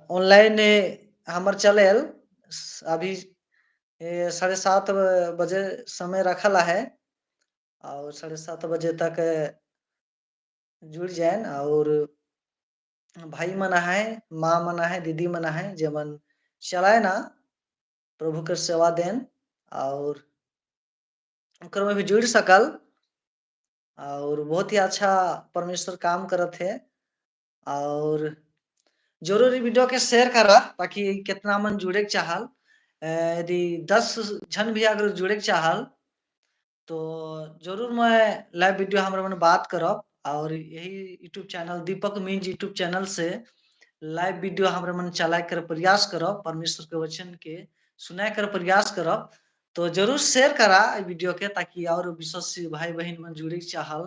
Online हमर चलेल अभी 7:30 बजे समय रखल है और 7:30 बजे तक जुड़ जाएन और भाई मन आहे, माँ मन आहे, दीदी मन आहे जेमन चलाए ना प्रभु के सेवा देन और ओकर में भी जुड़ सकल और बहुत ही अच्छा परमेश्वर काम करत हे और ज़रूर इ वीडियो के शेयर करा ताकि कितना मन जुड़े के चाहल यदि 10 झन भी अगर जुड़े के चाहल तो ज़रूर मैं लाइव वीडियो हमरा मन बात करब और यही यूट्यूब चैनल दीपक मीन्ज यूट्यूब चैनल से लाइव वीडियो हमरा मन चलाए कर प्रयास करब, परमेश्वर के वचन के सुनाए कर प्रयास करब। तो ज़रूर शेयर करा इ वीडियो के ताकि और विश्वासी भाई-बहिन मन जुड़े के चाहल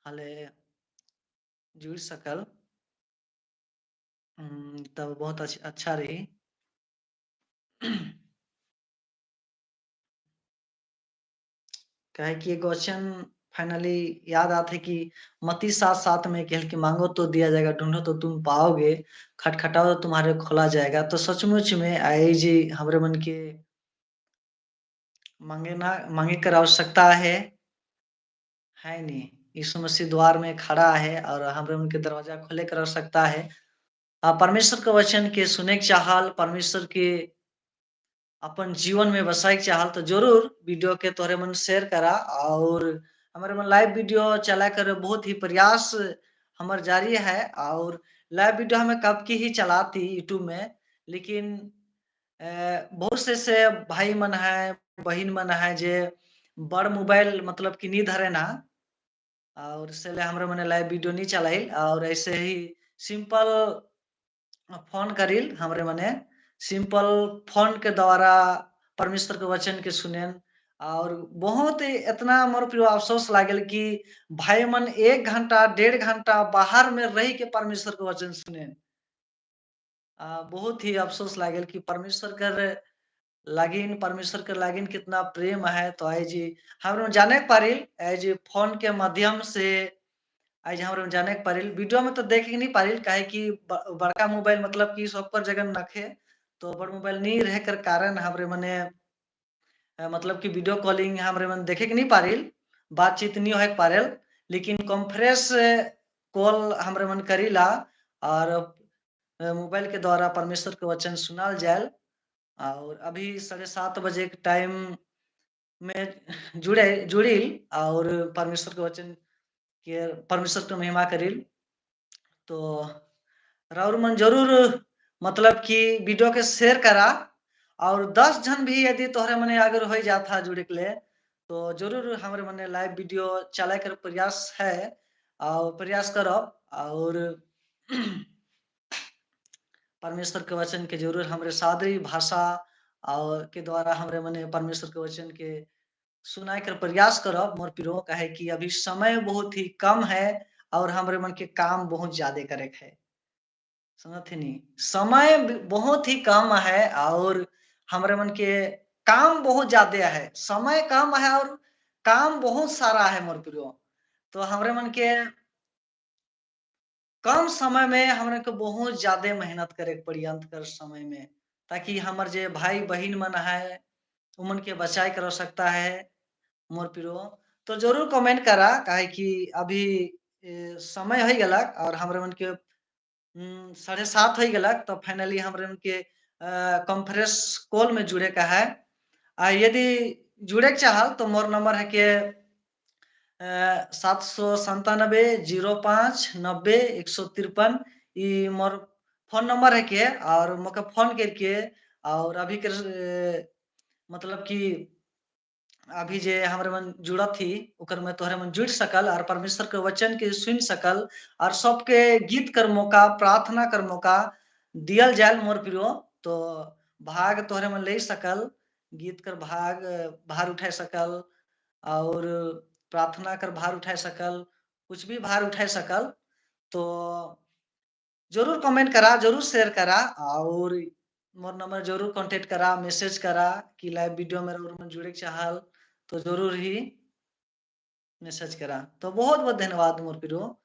हाले जुड़ सकल। तब बहुत अच्छा रही। काहे कि एगो वचन फाइनली याद आथे कि मत्ती 7:7 में कहल कि माँगो तो दिया जाएगा, ढूँढो तो तुम पाओगे, खटखटाओ तो तुम्हारे खोला जाएगा। तो सचमुच में आई जी हमरे मन के माँगे कर आवश्यकता है नहीं। यीशु मसीह द्वार में खड़ा है और हमरे मन के दरवाजा खोले कर आवश्यकता है। परमेश्वर के वचन के सुने के चाहल, परमेश्वर के अपन जीवन में बसाए के चाहल तो ज़रूर वीडियो के तोहरे मन शेयर करा और हमारे मन लाइव वीडियो चला कर बहुत ही प्रयास हमर जारी है और लाइव वीडियो हमें कब की ही चलाती यूट्यूब में लेकिन बहुत से भाई मन है, बहिन मन है जे बड़ मोबाइल मतलब कि नहीं धरे ना और इसलिए हमरा मने लाइव वीडियो नहीं चलाइल और ऐसे ही सिंपल फ़ोन करिल हमरे मने सिंपल फ़ोन के द्वारा परमेश्वर के वचन के सुनेन और बहुत ही इतना मोर प्रिय अफ़सोस लागल कि भाई मन 1 घंटा, 1.5 घंटा बाहर में रही के परमेश्वर के वचन सुनेन। बहुत ही अफ़सोस लागल कि परमेश्वर के लागिन कितना प्रेम है तो आई जी हमरे जाने के पारिल जी फ़ोन के माध्यम से आज हमरे जाने के पारिल वीडियो में तो देख ही नहीं पारिल काहे कि बड़का मोबाइल मतलब कि सब पर जगह नखे तो बड़ मोबाइल नहीं रहे कर कारण हमरे मने मतलब कि वीडियो कॉलिंग हमरे मन देखे के नहीं पारिल बातचीत नहीं होए पारिल लेकिन कॉन्फ्रेंस कॉल हमरे मन करीला और मोबाइल के द्वारा परमेश्वर के वचन सुनाल जाएल और अभी 7:30 बजे के टाइम में जुड़िल और परमेश्वर के महिमा करिल। तो राउर मन ज़रूर मतलब कि वीडियो के शेयर करा और 10 जन भी यदि तोहरे मने अगर हो जाता जुड़े के लिए तो ज़रूर हमरे मने लाइव वीडियो चलाए कर प्रयास है और प्रयास करब और परमेश्वर के वचन के ज़रूर हमरे सादरी भाषा और के द्वारा हमरे मने परमेश्वर के वचन के सुनाए कर प्रयास करब मोर पिरो काहे कि अभी समय बहुत ही कम है और हमरे मन के काम बहुत ज़्यादा करे के है। समझथिनी समय बहुत ही कम है और हमरे मन के काम बहुत ज़्यादा है। समय कम है और काम बहुत सारा है मोर पिरो। तो हमरे मन के कम समय में हमरे को बहुत ज़्यादा मेहनत करे के पड़ी अंत कर समय में ताकि हमर जे भाई-बहिन मन है, उमन के बचाए कर आवश्यकता है। मोर पिरो तो ज़रूर कमेंट करा काहे कि अभी समय हो गेलक और हमरे मन के 7:30 हो गेलक तो फाइनली हमरे मन के कॉन्फ्रेंस कॉल में जुड़े का है। यदि जुड़े के चाहल तो मोर नंबर है के 797-05-90-153 ई मोर फ़ोन नंबर है के और मोके फ़ोन करके और अभी के मतलब कि अभी जे हमरे मन जुड़त ही ओकर में तोहरे मन जुड़ सकल और परमेश्वर के वचन के सुन सकल और सबके गीत कर मौका, प्रार्थना कर मौका दियल जाएल मोर प्रियो तो भाग तोहरे मन ले सकल, गीत कर भार उठाए सकल और प्रार्थना कर भार उठाए सकल, कुछ भी भार उठाए सकल। तो ज़रूर कमेंट करा, ज़रूर शेयर करा और मोर नंबर ज़रूर कॉन्टैक्ट करा, मैसेज करा कि लाइव वीडियो में रउर मन जुड़े के चाहल तो ज़रूर ही मैसेज करा। तो बहुत-बहुत धन्यवाद मोर पिरो।